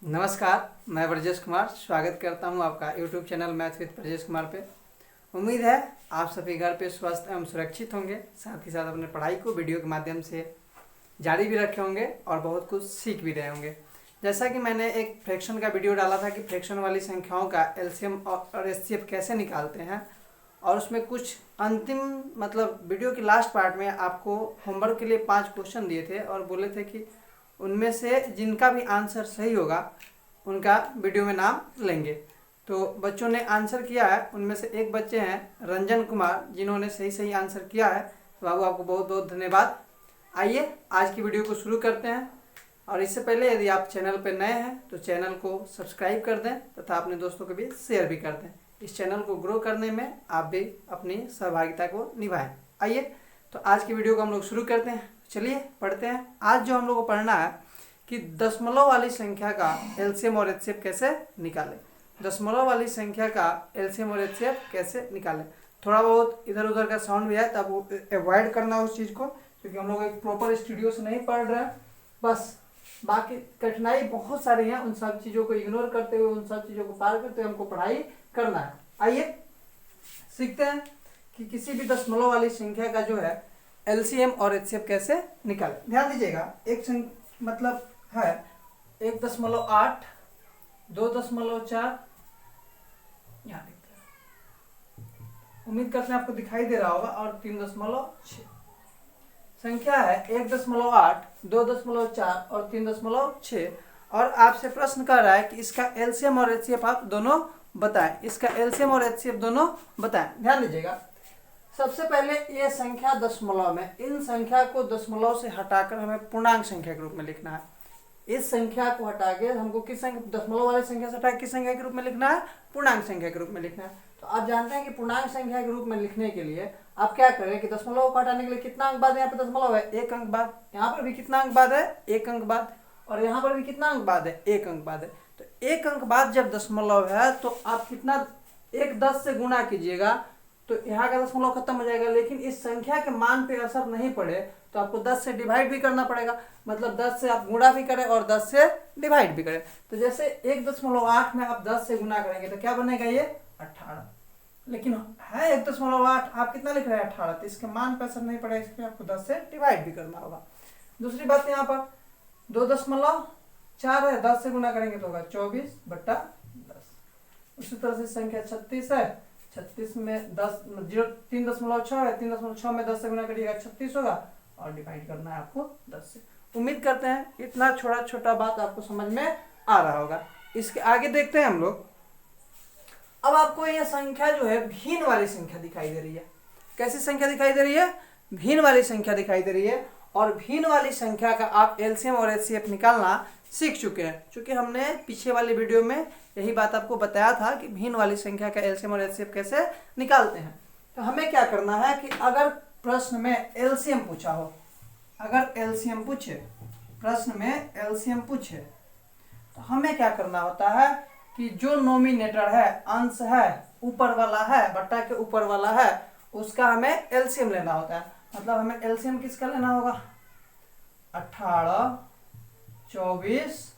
नमस्कार, मैं ब्रजेश कुमार स्वागत करता हूं आपका YouTube channel math with Brajesh Kumar पे। उम्मीद है आप सभी घर पे स्वस्थ एवं सुरक्षित होंगे, साथ ही साथ अपने पढ़ाई को वीडियो के माध्यम से जारी भी रखे होंगे और बहुत कुछ सीख भी रहे होंगे। जैसा कि मैंने एक फ्रैक्शन का वीडियो डाला था कि फ्रैक्शन वाली संख्याओं का एलसीएम और एचसीएफ कैसे निकालते हैं, और उसमें कुछ अंतिम वीडियो की लास्ट पार्ट में आपको होमवर्क के लिए 5 क्वेश्चन दिए थे और बोले थे कि उनमें से जिनका भी आंसर सही होगा उनका वीडियो में नाम लेंगे। तो बच्चों ने आंसर किया है, उनमें से एक बच्चे हैं रंजन कुमार, जिन्होंने सही आंसर किया है। तो बाबू आपको बहुत बहुत धन्यवाद। आइए आज की वीडियो को शुरू करते हैं। और इससे पहले यदि आप चैनल पर नए हैं तो चैनल को सब्सक्राइब कर दें तथा अपने दोस्तों के बीच शेयर भी कर दें। इस चैनल को ग्रो करने में आप भी अपनी सहभागिता को निभाएं। आइए तो आज की वीडियो को हम लोग शुरू करते हैं। चलिए पढ़ते हैं। आज जो हम लोग को पढ़ना है कि दशमलव वाली संख्या का एलसीएम और एचसीएफ कैसे निकालें। दशमलव वाली संख्या का एलसीएम और एचसीएफ कैसे निकालें। थोड़ा बहुत इधर उधर का साउंड भी है तब अवॉइड करना उस चीज़ को, क्योंकि हम लोग एक प्रॉपर स्टूडियो से नहीं पढ़ रहे हैं। बस बाकी कठिनाई बहुत सारी हैं, उन सब चीज़ों को इग्नोर करते हुए, उन सब चीज़ों को पार करते हुए हमको पढ़ाई करना है। आइए सीखते हैं कि किसी भी दशमलव वाली संख्या का जो है एलसीएम और एचसीएफ कैसे निकालें। ध्यान दीजिएगा, एक है 1.8, 2.4, यहाँ देखते हैं, उम्मीद करते हैं आपको दिखाई दे रहा होगा, और 3.6। संख्या है 1.8, 2.4 और 3.6। और आपसे प्रश्न कर रहा है कि इसका एलसीएम और एचसीएफ आप दोनों बताएं। इसका एलसीएम और एचसीएफ दोनों बताएं। ध्यान दीजिएगा, सबसे पहले ये संख्या दशमलव में, इन संख्या को दशमलव से हटाकर हमें पूर्णांक संख्या के रूप में लिखना है। इस संख्या को हटा के हमको किस संख्या, दशमलव वाली संख्या से हटा किस संख्या के रूप में लिखना है, पूर्णांक संख्या के रूप में लिखना है। तो आप जानते हैं कि पूर्णांक संख्या के रूप में लिखने के लिए आप क्या करें कि दशमलव को हटाने के लिए कितना अंक बाद, यहाँ पे दशमलव है 1 अंक बाद, यहाँ पर भी कितना अंक बाद है 1 अंक बाद, और यहाँ पर भी कितना अंक बाद है 1 अंक बाद है। तो 1 अंक बाद जब दशमलव है तो आप कितना 1 10 से गुणा कीजिएगा तो यहाँ का दशमलव खत्म हो जाएगा। लेकिन इस संख्या के मान पे असर नहीं पड़े तो आपको 10 से डिवाइड भी करना पड़ेगा, मतलब 10 से आप गुणा भी करें और 10 से डिवाइड भी करें। तो जैसे 1.8 में आप 10 से गुणा करेंगे तो क्या बनेगा, ये 18। लेकिन है 1.8, आप कितना लिख रहे हैं 18, तो इसके मान पर असर नहीं पड़ेगा, इसमें आपको 10 से डिवाइड भी करना होगा। दूसरी बात यहाँ पर 2.4 है, 10 से गुणा करेंगे तो होगा 24/10। उसी तरह से संख्या 36 है, 36 में 3.6 है, 3.6 में 10 से गुणा करिएगा 36 होगा, और डिवाइड करना है आपको 10 से। उम्मीद करते हैं इतना छोटा बात आपको समझ में आ रहा होगा। इसके आगे देखते हैं हम लोग। अब आपको यह संख्या जो है भिन्न वाली संख्या दिखाई दे रही है। कैसी संख्या दिखाई दे रही है, भिन्न वाली संख्या दिखाई दे रही है। और भिन्न वाली संख्या का आप एलसीएम और एचसीएफ निकालना सीख चुके हैं, क्योंकि हमने पीछे वाली वीडियो में यही बात आपको बताया था कि भिन्न वाली संख्या का एलसीएम और एचसीएफ कैसे निकालते हैं। तो हमें क्या करना है कि अगर प्रश्न में एलसीएम पूछा हो, अगर एलसीएम पूछे, प्रश्न में एलसीएम पूछे, तो हमें क्या करना होता है कि जो नोमिनेटर है, अंश है, ऊपर वाला है, बट्टा के ऊपर वाला है, उसका हमें एलसीएम लेना होता है। मतलब हमें एलसीएम किसका लेना होगा, 18, 24,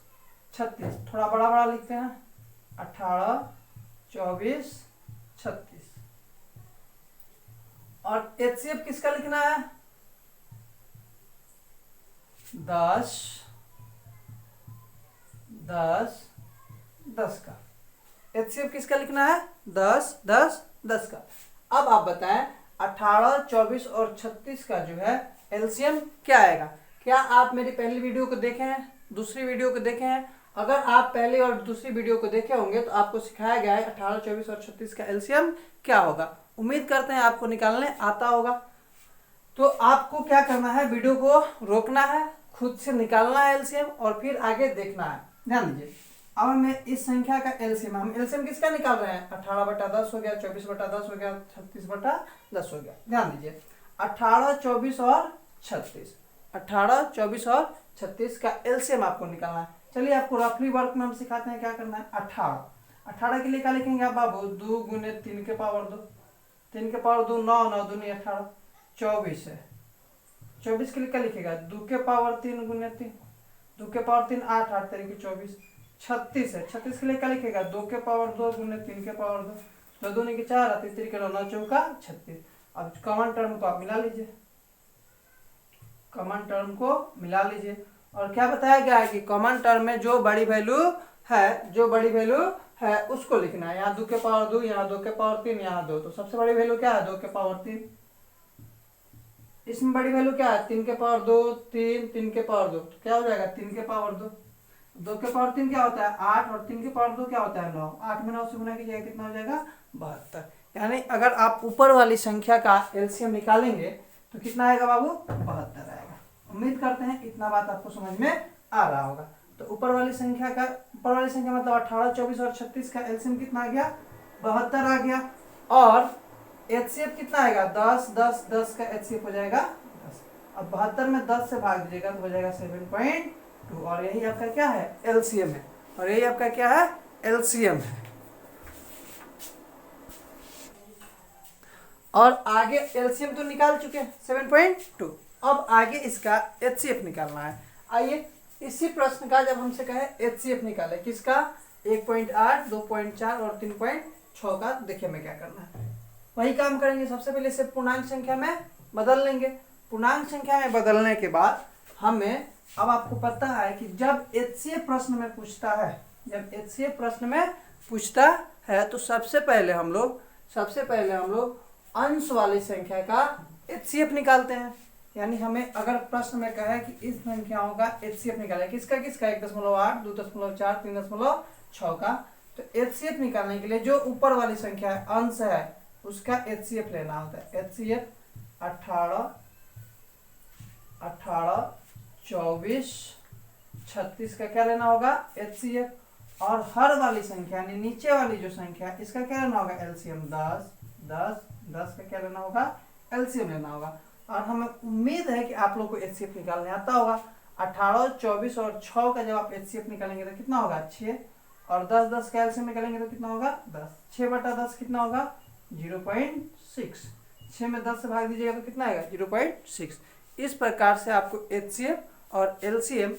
36। थोड़ा बड़ा लिखते हैं, 18, 24, 36। और एचसीएफ किसका लिखना है, 10, 10, 10 का। एचसीएफ किसका लिखना है, 10, 10, 10 का। अब आप बताएं 18, 24 और 36 का जो है एलसीएम क्या आएगा। क्या आप मेरी पहली वीडियो को देखे हैं, दूसरी वीडियो को देखे हैं? अगर आप पहली और दूसरी वीडियो को देखे होंगे तो आपको सिखाया गया है 18, 24 और 36 का एलसीएम क्या होगा। उम्मीद करते हैं आपको निकालने आता होगा। तो आपको क्या करना है, वीडियो को रोकना है, खुद से निकालना है एलसीएम, और फिर आगे देखना है। ध्यान दीजिए, अब हमें इस संख्या का एलसीएम, हम एलसीएम किसका निकाल रहे हैं, 18/10 हो गया, 24/10 हो गया, 36/10 हो गया। ध्यान दीजिए, 18, 24 और 36, 18, 24 और 36 का एलसीएम आपको निकालना है। चलिए आपको रफली वर्क में हम सिखाते हैं क्या करना है। 18 के लिए क्या लिखेंगे आप बाबू, 2 गुने 3 के पावर 2, 3 के पावर 2 9, 9 दूनी 18, 24 है। 24 के लिए क्या लिखेगा, 2 के पावर 3 गुने 3, 2 के पावर 3 8, 8 तरीके 24, 36 है। 36 के लिए क्या लिखेगा, 2 के पावर 2 गुने 3 के पावर 2, तो 2 ने 4 आती, 3 के 9 चौका 36। अब कॉमन टर्म को आप मिला लीजिए, कॉमन टर्म को मिला लीजिए। और क्या बताया गया है कि कॉमन टर्म में जो बड़ी वैल्यू है, जो बड़ी वैल्यू है उसको लिखना है। यहाँ 2 के पावर 2, यहाँ 2 के पावर 3, यहाँ 2, तो सबसे बड़ी वैल्यू क्या है, 2 के पावर 3। इसमें बड़ी वैल्यू क्या है, 3 के पावर 2, 3 के पावर 2, तो क्या हो जाएगा 3 के पावर 2। 2 के पावर 3 क्या होता है 8, और 3 के पावर 2 क्या होता है 9। 8 में 9 से गुना कीजिएगा, कितना हो जाएगा 72। यानी अगर आप ऊपर वाली संख्या का एलसीएम निकालेंगे तो कितना आएगा बाबू, 72 आएगा। उम्मीद करते हैं इतना बात आपको समझ में आ रहा होगा। तो ऊपर वाली संख्या मतलब 18, 24 और 36 का एलसीएम कितना आ गया, 72 आ गया। और एचसीएफ कितना आएगा, 10, 10, 10 का एचसीएफ हो जाएगा 10। अब 72 में 10 से भाग दीजिएगा तो हो जाएगा 7.2, और यही आपका क्या है, एलसीएम है। और यही आपका क्या है, एलसीएम है। और आगे एलसीएम तो निकाल चुके हैं 7.2, अब आगे इसका एचसीएफ निकालना है। आइए इसी प्रश्न का जब हमसे कहे एचसीएफ निकाले, किसका, 1.8, 2.4 और 3.6 का, देखिए हमें क्या करना है। वही काम करेंगे, सबसे पहले इसे पूर्णांक संख्या में बदल लेंगे। पूर्णांक संख्या में बदलने के बाद हमें, अब आपको पता है कि जब एचसीएफ प्रश्न में पूछता है, जब एचसीएफ प्रश्न में पूछता है तो सबसे पहले हम लोग अंश वाली संख्या का एचसीएफ निकालते हैं। यानी हमें अगर प्रश्न में कहे कि इस संख्याओं का एचसीएफ निकाले, किसका 1.8, 2.4, 3.6 का, तो एचसीएफ निकालने के लिए जो ऊपर वाली संख्या है, अंश है, उसका एचसीएफ लेना होता है। एचसीएफ 18, 24, 36 का क्या लेना होगा, एचसीएफ। और हर वाली संख्या यानी नीचे वाली जो संख्या है, इसका क्या लेना होगा, एलसीएम। 10, 10, 10 का क्या लेना होगा, एलसीएम लेना होगा। और हमें उम्मीद है कि आप लोग को एचसीएफ निकालने आता होगा। 18, 24 और 6 का जब आप एचसीएफ निकालेंगे तो कितना होगा, 6, और 10, 10 का एलसीएम निकालेंगे तो कितना होगा, 10। 6/10 कितना होगा, 0.6। 6 में 10 से भाग दीजिएगा तो कितना आएगा, 0.6। इस प्रकार से आपको एचसीएफ और एलसीएम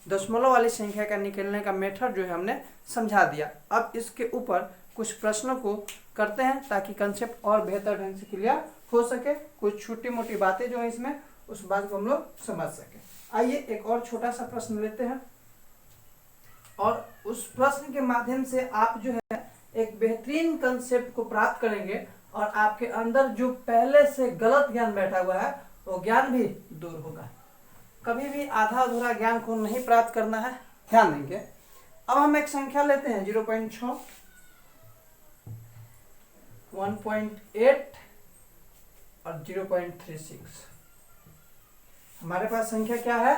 दशमलव वाली संख्या का निकालने का मेथड जो है हमने समझा दिया। अब इसके ऊपर कुछ प्रश्नों को करते हैं ताकि कंसेप्ट और बेहतर ढंग से क्लियर हो सके। कुछ छोटी मोटी बातें जो है इसमें, उस बात को हम लोग समझ सके। आइए एक और छोटा सा प्रश्न लेते हैं, और उस प्रश्न के माध्यम से आप जो है एक बेहतरीन कंसेप्ट को प्राप्त करेंगे, और आपके अंदर जो पहले से गलत ज्ञान बैठा हुआ है वो ज्ञान भी दूर होगा। कभी भी आधा अधूरा ज्ञान को नहीं प्राप्त करना है, ध्यान देंगे। अब हम एक संख्या लेते हैं 0.6, 1.8 और 0.36। हमारे पास संख्या क्या है,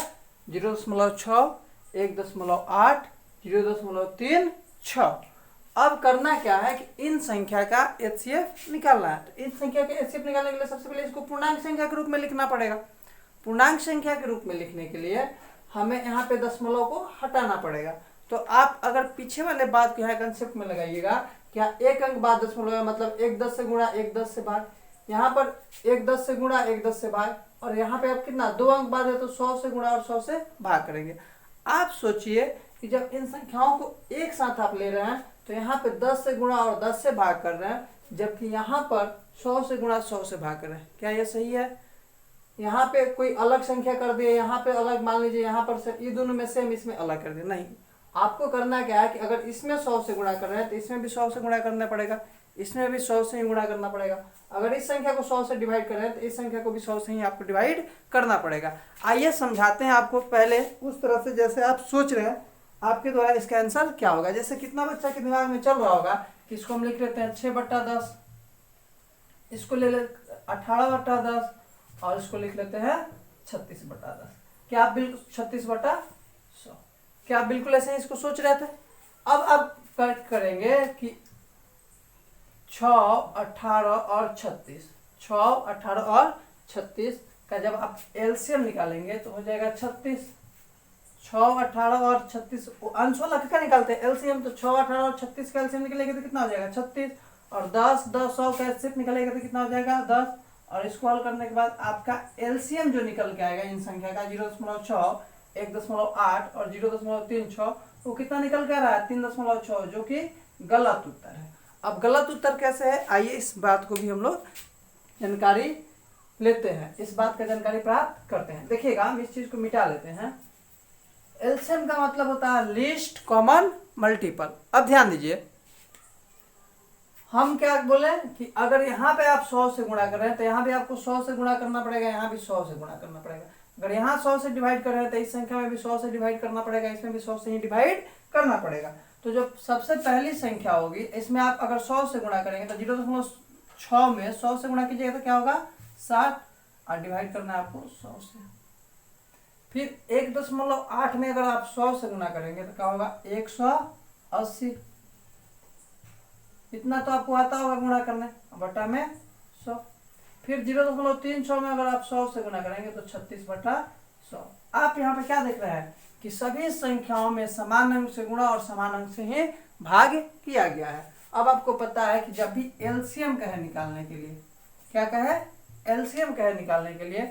0.6, 1.8, 0.36। अब करना क्या है कि इन संख्या का एचसीएफ निकालना है। तो इन संख्या के एचसीएफ निकालने के लिए सबसे पहले इसको पूर्णांक संख्या के रूप में लिखना पड़ेगा। पूर्णांक संख्या के रूप में लिखने के लिए हमें यहाँ पे दशमलव को हटाना पड़ेगा। तो आप अगर पीछे वाले बात को यहाँ कंसेप्ट में लगाइएगा, क्या एक अंक बाद दशमलव है, मतलब 1 10 से गुणा 1 10 से भाग, यहाँ पर 1 10 से गुणा 1 10 से भाग, और यहाँ पे आप कितना 2 अंक बाद है तो 100 से गुणा और 100 से भाग करेंगे। आप सोचिए कि जब इन संख्याओं को एक साथ आप ले रहे हैं तो यहाँ पे 10 से गुणा और 10 से भाग कर रहे हैं, जबकि यहाँ पर 100 से गुणा 100 से भाग कर रहे हैं। क्या ये सही है? यहाँ पे कोई अलग संख्या कर दिए, यहाँ पे अलग, मान लीजिए यहाँ पर से ये दोनों में सेम, इसमें अलग कर दिए। नहीं, आपको करना क्या है कि अगर इसमें 100 से गुणा कर रहे हैं तो इसमें भी 100 से गुणा करना पड़ेगा, इसमें भी 100 से ही गुणा करना पड़ेगा। अगर इस संख्या को 100 से डिवाइड कर रहे हैं तो इस संख्या को भी 100 से ही आपको डिवाइड करना पड़ेगा। आइए समझाते हैं आपको पहले उस तरह से जैसे आप सोच रहे हैं, आपके द्वारा इसका आंसर क्या होगा। जैसे कितना बच्चा के दिमाग में चल रहा होगा कि इसको हम लिख लेते हैं 6/10, इसको ले ले 18/10, और इसको लिख लेते हैं 36/10। क्या आप बिल्कुल 36/100, क्या आप बिल्कुल ऐसे ही इसको सोच रहे थे? अब आप करेंगे कि 6, 18 और 36, 6, 18 और 36 का जब आप एलसीएम निकालेंगे तो हो जाएगा 36। 6, 18 और 36 अंश वाला क्या निकालते हैं, एलसीएम। तो 6, 18 और 36 का एलसीएम निकलेगा तो कितना हो जाएगा 36, और 10, 10, 100 का एलसीएम निकलेगा तो कितना हो जाएगा 10। और इसको हल करने के बाद आपका एलसीएम जो निकल के आएगा इन संख्या का 0.6, 1.8 और 0.36, वो कितना निकल कर रहा है 3.6, जो कि गलत उत्तर है। अब गलत उत्तर कैसे है, आइए इस बात को भी हम लोग जानकारी लेते हैं, इस बात का जानकारी प्राप्त करते हैं। देखिएगा, हम इस चीज को मिटा लेते हैं। एलसीएम का मतलब होता है लीस्ट कॉमन मल्टीपल। अब ध्यान दीजिए, हम क्या बोले कि अगर यहाँ पे आप 100 से गुणा कर रहे हैं तो यहाँ भी आपको 100 से गुणा करना पड़ेगा, यहाँ भी 100 से गुणा करना पड़ेगा। अगर यहाँ 100 से डिवाइड कर रहे हैं तो इस संख्या में भी 100 से डिवाइड करना पड़ेगा, इसमें भी 100 से ही डिवाइड करना पड़ेगा। तो जो सबसे पहली संख्या होगी, इसमें आप अगर 100 से गुणा करेंगे तो 0.6 में 100 से गुणा कीजिएगा तो क्या होगा 60, और डिवाइड करना है आपको 100 से। फिर 1.8 में अगर आप 100 से गुणा करेंगे तो क्या होगा 180। इतना तो आपको आता होगा गुणा करने, बटा में 100। फिर 0.36 में अगर आप 100 से गुणा करेंगे तो 36/100। आप यहाँ पे क्या देख रहे हैं कि सभी संख्याओं में समान अंक से गुणा और समान अंक से ही भाग किया गया है। अब आपको पता है कि जब भी एलसीएम कहे निकालने के लिए, क्या कहे, एलसीएम कहे निकालने के लिए,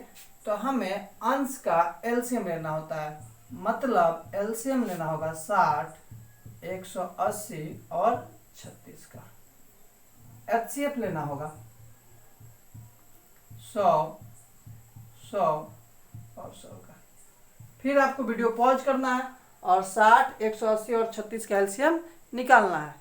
तो हमें अंश का एलसीएम लेना होता है। मतलब एलसीएम लेना होगा 60, 180 और 36 का। एचसीएफ लेना होगा 100, 100 और 100 का। फिर आपको वीडियो पॉज करना है और 60, 180 और 36 का एलसीएम निकालना है।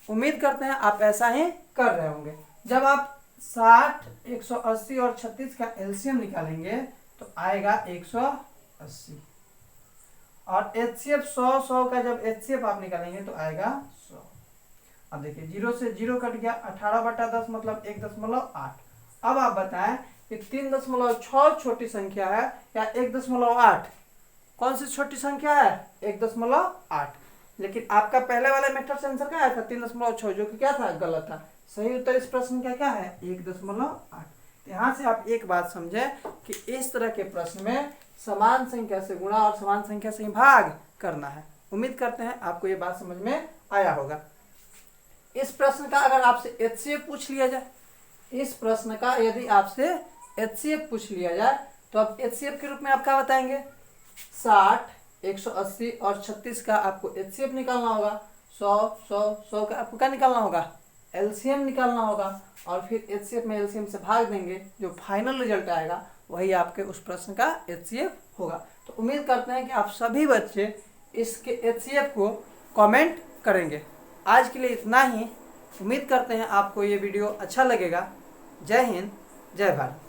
उम्मीद करते हैं आप ऐसा ही कर रहे होंगे। जब आप 60, 180 और 36 का एलसीएम निकालेंगे तो आएगा 180, और एचसीएफ 100, 100 का जब एचसीएफ आप निकालेंगे तो आएगा 100। अब देखिए 0 से 0 कट गया, 18/10 मतलब 1.8। अब आप बताएं कि 3.6 छोटी संख्या है या 1.8? कौन सी छोटी संख्या है? 1.8। लेकिन आपका पहले वाले मेथड से आंसर क्या आया था 3.6, जो कि क्या था, गलत था। सही उत्तर इस प्रश्न का क्या है 1.8। यहाँ से आप एक बात समझें कि इस तरह के प्रश्न में समान संख्या से गुणा और समान संख्या से भाग करना है। उम्मीद करते हैं आपको ये बात समझ में आया होगा। इस प्रश्न का अगर आपसे एचसीएफ पूछ लिया जाए, इस प्रश्न का यदि आपसे एचसीएफ पूछ लिया जाए तो आप एचसीएफ के रूप में आप क्या बताएंगे, 60, 180 और 36 का आपको एचसीएफ निकालना होगा। 100, 100, 100 का आपको क्या निकालना होगा, एलसीएम निकालना होगा, और फिर एचसीएफ में एलसीएम से भाग देंगे, जो फाइनल रिजल्ट आएगा वही आपके उस प्रश्न का एचसीएफ होगा। तो उम्मीद करते हैं कि आप सभी बच्चे इसके एचसीएफ को कमेंट करेंगे। आज के लिए इतना ही। उम्मीद करते हैं आपको ये वीडियो अच्छा लगेगा। जय हिंद, जय भारत।